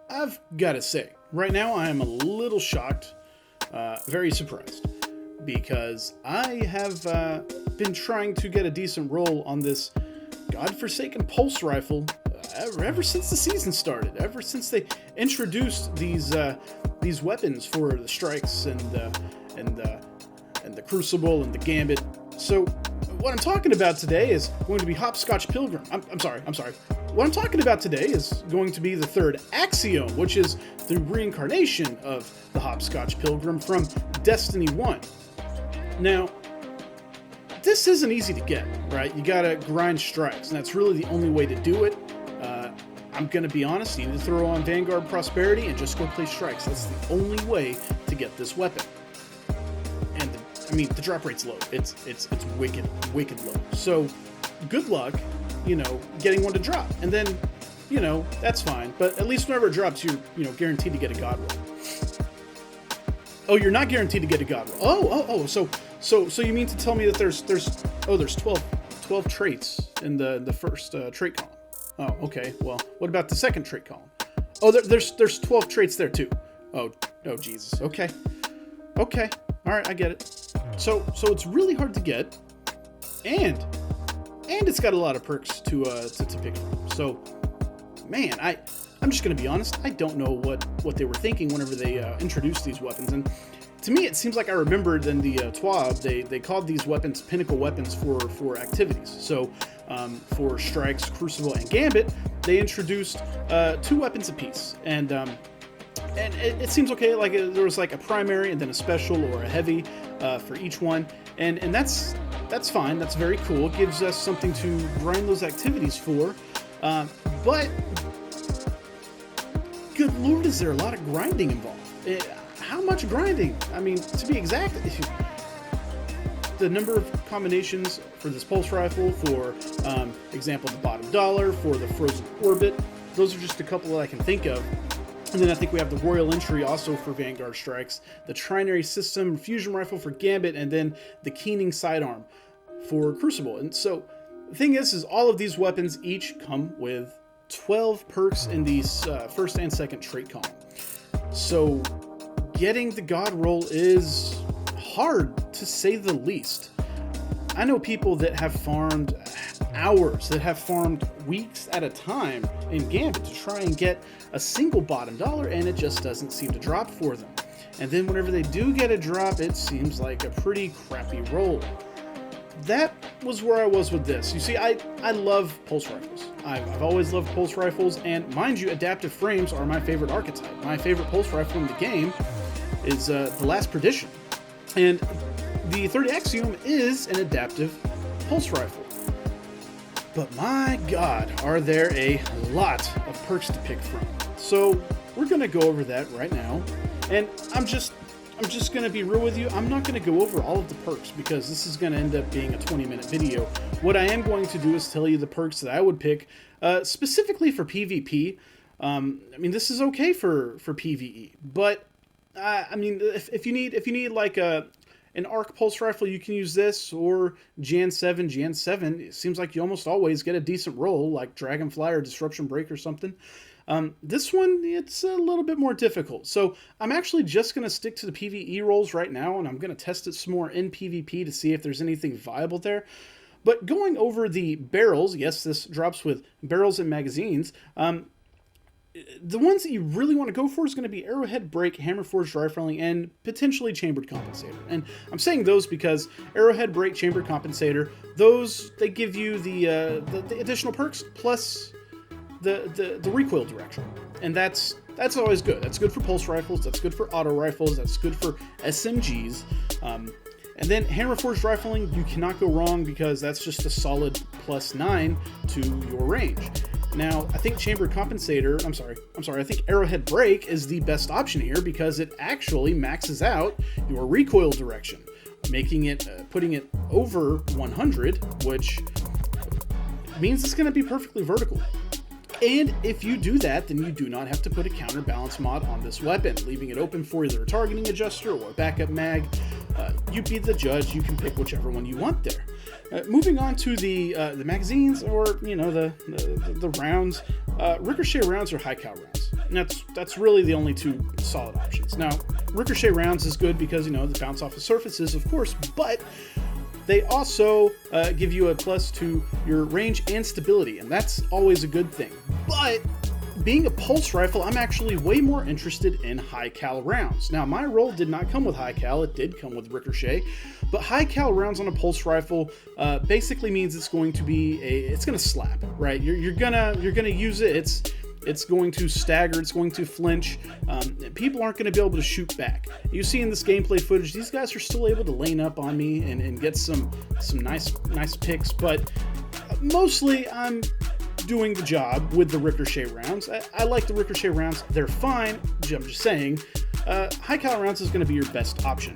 I've got to say, right now I am a little shocked, very surprised, because I have been trying to get a decent roll on this godforsaken pulse rifle ever since the season started, ever since they introduced these weapons for the strikes and the crucible and the gambit. So what I'm talking about today is going to be Hopscotch Pilgrim. I'm sorry. What I'm talking about today is going to be the Third Axiom, which is the reincarnation of the Hopscotch Pilgrim from Destiny 1. Now, this isn't easy to get, right? You gotta grind strikes, and that's really the only way to do it. I'm gonna be honest, you need to throw on Vanguard Prosperity and just go play strikes. That's the only way to get this weapon. And the drop rate's low. It's wicked low. So good luck, getting one to drop. And then, that's fine. But at least whenever it drops, you're guaranteed to get a god roll. Oh, you're not guaranteed to get a god roll. So you mean to tell me that there's 12 traits in the first trait column? Oh, okay. Well, what about the second trait column? Oh, there's 12 traits there too. Oh, Jesus. Okay. All right, I get it. So it's really hard to get, and it's got a lot of perks to pick from. So, man, I'm just gonna be honest. I don't know what they were thinking whenever they introduced these weapons. And to me, it seems like I remembered in the TWAB, they called these weapons pinnacle weapons for activities. So for strikes, crucible, and gambit, they introduced 2 weapons apiece. And it seems okay. Like there was like a primary and then a special or a heavy for each one. And that's fine. That's very cool. It gives us something to grind those activities for. But good Lord, is there a lot of grinding involved? How much grinding? I mean, to be exact, the number of combinations for this pulse rifle, for example, the bottom dollar, for the frozen orbit, those are just a couple that I can think of. And then I think we have the Royal Entry also for Vanguard strikes, the Trinary System fusion rifle for Gambit, and then the Keening sidearm for Crucible. And so the thing is all of these weapons each come with 12 perks in these first and second trait column. So getting the god roll is hard, to say the least. I know people that have farmed hours, that have farmed weeks at a time in Gambit to try and get a single bottom dollar, and it just doesn't seem to drop for them. And then whenever they do get a drop, it seems like a pretty crappy roll. That was where I was with this. You see, I love pulse rifles. I've always loved pulse rifles, and mind you, adaptive frames are my favorite archetype. My favorite pulse rifle in the game is the Last Perdition. And the Third Axiom is an adaptive pulse rifle. But my God, are there a lot of perks to pick from. So we're going to go over that right now. And I'm just going to be real with you. I'm not going to go over all of the perks because this is going to end up being a 20-minute video. What I am going to do is tell you the perks that I would pick specifically for PvP. This is okay for PvE, but if you need like an arc pulse rifle, you can use this, or Jan 7. It seems like you almost always get a decent roll, like Dragonfly or Disruption Break or something. This one, it's a little bit more difficult. So I'm actually just going to stick to the PvE rolls right now, and I'm going to test it some more in PvP to see if there's anything viable there. But going over the barrels, yes, this drops with barrels and magazines. The ones that you really want to go for is going to be Arrowhead Break, Hammer Forged Rifling, and potentially Chambered Compensator. And I'm saying those because Arrowhead Break, Chambered Compensator, those, they give you the additional perks plus the recoil direction. And that's always good. That's good for pulse rifles, that's good for auto rifles, that's good for SMGs. And then Hammer Forged Rifling, you cannot go wrong because that's just a solid +9 to your range. Now, I think Chambered Compensator, I think Arrowhead Break is the best option here because it actually maxes out your recoil direction, making it, putting it over 100, which means it's going to be perfectly vertical. And if you do that, then you do not have to put a counterbalance mod on this weapon, leaving it open for either a targeting adjuster or a backup mag. You be the judge, you can pick whichever one you want there. Moving on to the magazines, or the rounds. Ricochet rounds are high cal rounds. And that's really the only two solid options. Now, ricochet rounds is good because, you know, they bounce off of surfaces, of course, but they also give you a plus to your range and stability, and that's always a good thing. But being a pulse rifle, I'm actually way more interested in high cal rounds. Now, my roll did not come with high cal, it did come with ricochet, but high cal rounds on a pulse rifle basically means it's going to be it's going to slap, right? You're gonna use it. It's going to stagger, it's going to flinch. People aren't going to be able to shoot back. You see in this gameplay footage, these guys are still able to lane up on me and get some nice picks, but mostly I'm doing the job with the ricochet rounds. I like the ricochet rounds. They're fine. I'm just saying, high cal rounds is going to be your best option.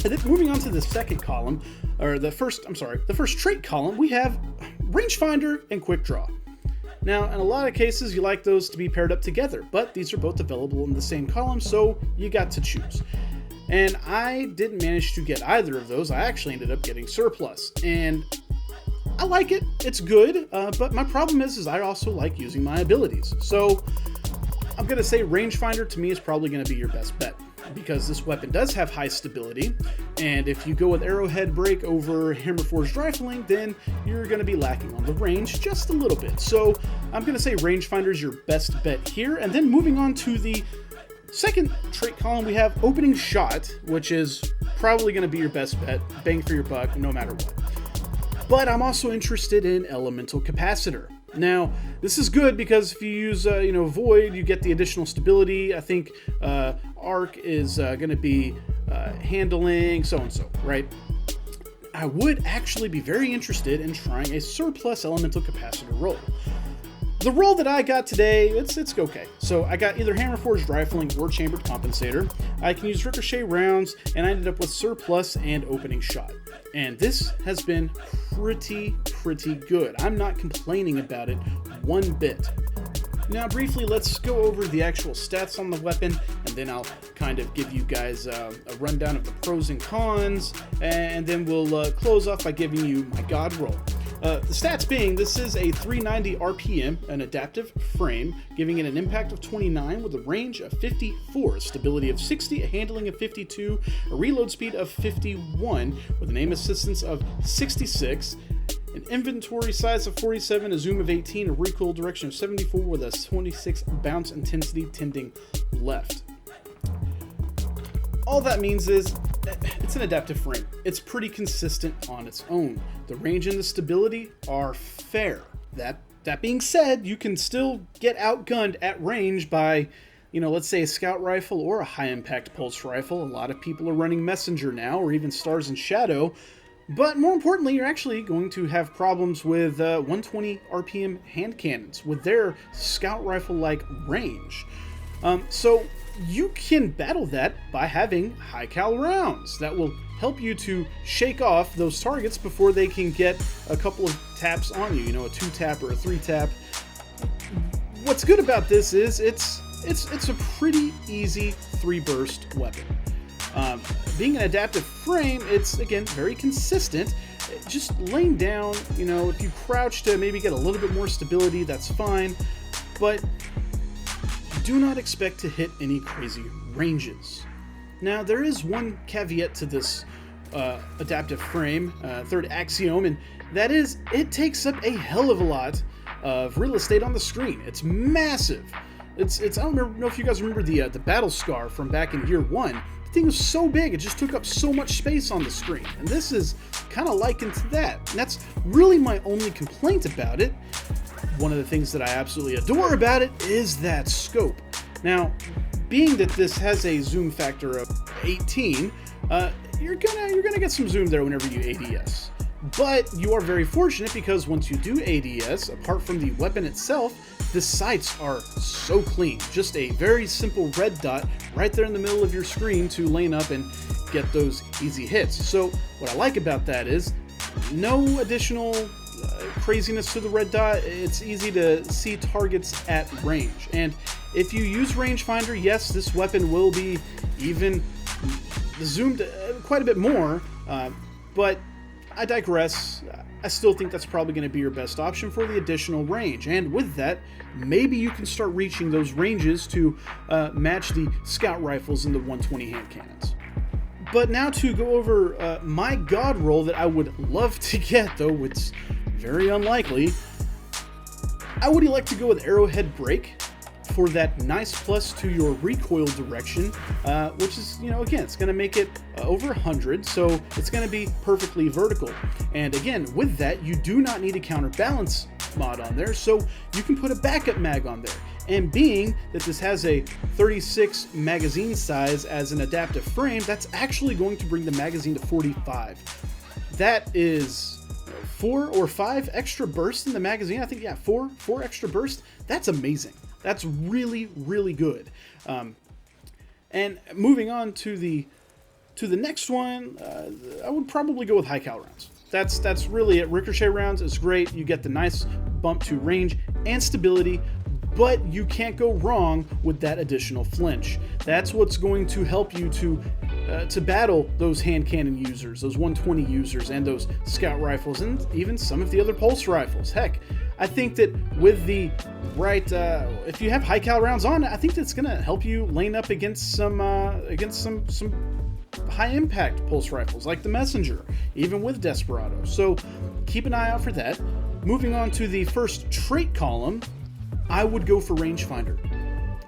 And then moving on to the second column, or the first trait column, we have rangefinder and quick draw. Now, in a lot of cases, you like those to be paired up together, but these are both available in the same column, so you got to choose. And I didn't manage to get either of those. I actually ended up getting surplus, and I like it. It's good, but my problem is I also like using my abilities. So I'm going to say rangefinder to me is probably going to be your best bet, because this weapon does have high stability, and if you go with arrowhead break over hammer forged rifling, then you're going to be lacking on the range just a little bit. So I'm going to say rangefinder is your best bet here. And then moving on to the second trait column, we have opening shot, which is probably going to be your best bet, bang for your buck, no matter what. But I'm also interested in elemental capacitor. Now, this is good because if you use, Void, you get the additional stability. I think Arc is going to be handling so-and-so, right? I would actually be very interested in trying a surplus elemental capacitor roll. The roll that I got today, it's okay. So I got either hammer forged rifling or chambered compensator. I can use ricochet rounds, and I ended up with surplus and opening shot. And this has been pretty good. I'm not complaining about it one bit. Now briefly, let's go over the actual stats on the weapon, and then I'll kind of give you guys a rundown of the pros and cons, and then we'll close off by giving you my god roll. The stats being, this is a 390 RPM, an adaptive frame, giving it an impact of 29 with a range of 54, a stability of 60, a handling of 52, a reload speed of 51, with an aim assistance of 66, an inventory size of 47, a zoom of 18, a recoil direction of 74, with a 26 bounce intensity tending left. All that means is it's an adaptive frame. It's pretty consistent on its own. The range and the stability are fair. That being said, you can still get outgunned at range by, let's say a scout rifle or a high impact pulse rifle. A lot of people are running messenger now, or even stars and shadow. But more importantly, you're actually going to have problems with 120 RPM hand cannons with their scout rifle-like range. So you can battle that by having high cal rounds. That will help you to shake off those targets before they can get a couple of taps on you, a 2-tap or a 3-tap. What's good about this is it's a pretty easy 3-burst weapon. Being an adaptive frame, it's again very consistent. Just laying down, if you crouch to maybe get a little bit more stability, that's fine, but do not expect to hit any crazy ranges. Now, there is one caveat to this adaptive frame, Third Axiom, and that is it takes up a hell of a lot of real estate on the screen. It's massive. It's I don't know if you guys remember the battle scar from back in year 1. The thing was so big, it just took up so much space on the screen, and this is kind of likened to that. And that's really my only complaint about it. One of the things that I absolutely adore about it is that scope. Now, being that this has a zoom factor of 18, you're gonna get some zoom there whenever you ADS. But you are very fortunate because once you do ADS, apart from the weapon itself, the sights are so clean. Just a very simple red dot right there in the middle of your screen to lane up and get those easy hits. So what I like about that is no additional craziness to the red dot. It's easy to see targets at range. And if you use rangefinder, yes, this weapon will be even zoomed quite a bit more, but I digress. I still think that's probably going to be your best option for the additional range. And with that, maybe you can start reaching those ranges to match the scout rifles and the 120 hand cannons. But now to go over my god roll that I would love to get, though it's very unlikely. I would elect to go with arrowhead brake for that nice plus to your recoil direction, which is, again, it's going to make it over 100, so it's going to be perfectly vertical. And again, with that, you do not need a counterbalance mod on there, so you can put a backup mag on there. And being that this has a 36 magazine size as an adaptive frame, that's actually going to bring the magazine to 45. That is 4 or 5 extra bursts in the magazine. I think, yeah, 4 extra bursts. That's amazing. That's really, really good. And moving on to the next one, I would probably go with high cal rounds. That's really it. Ricochet rounds is great. You get the nice bump to range and stability, but you can't go wrong with that additional flinch. That's what's going to help you to battle those hand cannon users, those 120 users, and those scout rifles, and even some of the other pulse rifles. Heck, I think that with the right, if you have high cal rounds on, I think that's going to help you lane up against some high impact pulse rifles like the Messenger, even with Desperado. So keep an eye out for that. Moving on to the first trait column, I would go for rangefinder.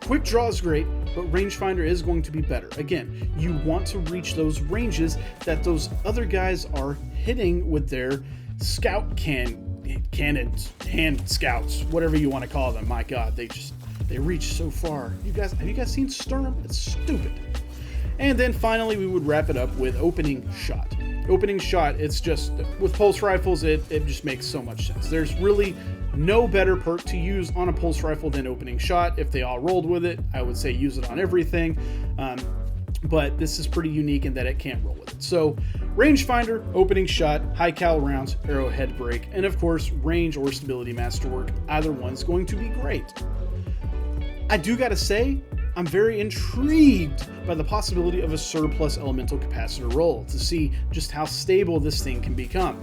Quick draw is great, but rangefinder is going to be better. Again, you want to reach those ranges that those other guys are hitting with their scout cannons, hand scouts, whatever you want to call them. My God, they reach so far. Have you guys seen Sturm? It's stupid. And then finally, we would wrap it up with opening shot. Opening shot, it's just, with pulse rifles, it just makes so much sense. There's really no better perk to use on a pulse rifle than opening shot. If they all rolled with it, I would say use it on everything. But this is pretty unique in that it can't roll with it. So rangefinder, opening shot, high cal rounds, arrowhead brake, and of course range or stability masterwork. Either one's going to be great. I do gotta say, I'm very intrigued by the possibility of a surplus elemental capacitor roll to see just how stable this thing can become.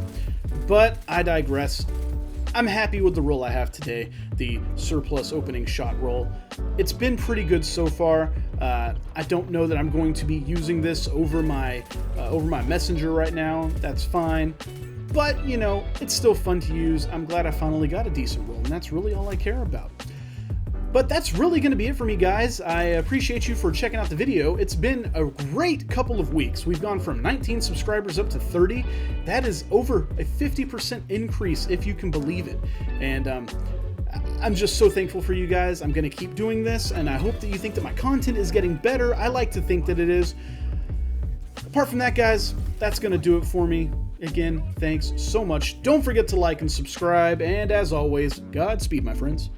But I digress. I'm happy with the roll I have today, the surplus opening shot roll. It's been pretty good so far. I don't know that I'm going to be using this over my Messenger right now. That's fine. But, it's still fun to use. I'm glad I finally got a decent roll, and that's really all I care about. But that's really going to be it for me, guys. I appreciate you for checking out the video. It's been a great couple of weeks. We've gone from 19 subscribers up to 30. That is over a 50% increase, if you can believe it. And I'm just so thankful for you guys. I'm going to keep doing this, and I hope that you think that my content is getting better. I like to think that it is. Apart from that, guys, that's going to do it for me. Again, thanks so much. Don't forget to like and subscribe, and as always, Godspeed, my friends.